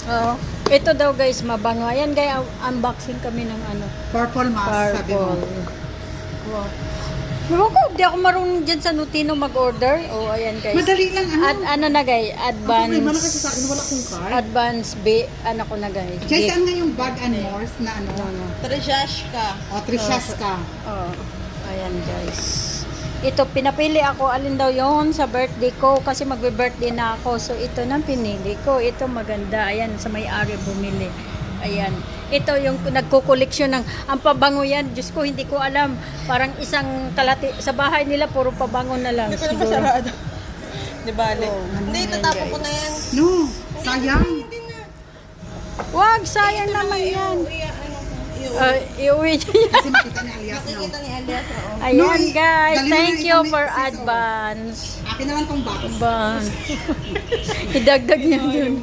Oh, ito daw guys, mabango. Ayan guys, unboxing kami ng ano. Purple mask, sabi mo. Wow. Ewan ko, di ako marunong dyan sa Nutino mag-order. Oh, ayan guys. Madali lang, ano? Ano na guys, Problema na kasi sa akin, wala akong card. advance ano ko na guys. Guys, saan nga yung bag and more na ano? Trishashka. O, Trishaska. Oh, ayan guys. Ito, pinapili ako, alin daw yon sa birthday ko kasi magbe-birthday na ako. So, ito nang pinili ko. Ito maganda. Ayan, sa may-ari bumili. Ayan. Ito yung nagkukoleksyon ng, ang pabango yan. Diyos ko, hindi ko alam. Parang isang kalati. Sa bahay nila, puro pabango na lang. Hindi ko na siguro. masarado. Di bale. Oh, Hindi, ayan, tatapon ko guys. na yan. No, sayang. Hindi na. Wag, sayang naman yan. Iuwi niyo yan. Kasi makita ni Alias na. Nakikita ni Alias. Oo. Ayan No, guys, galing thank na you yung for mixes, oh. advance. Akin naman tong box. Idagdag niya yun.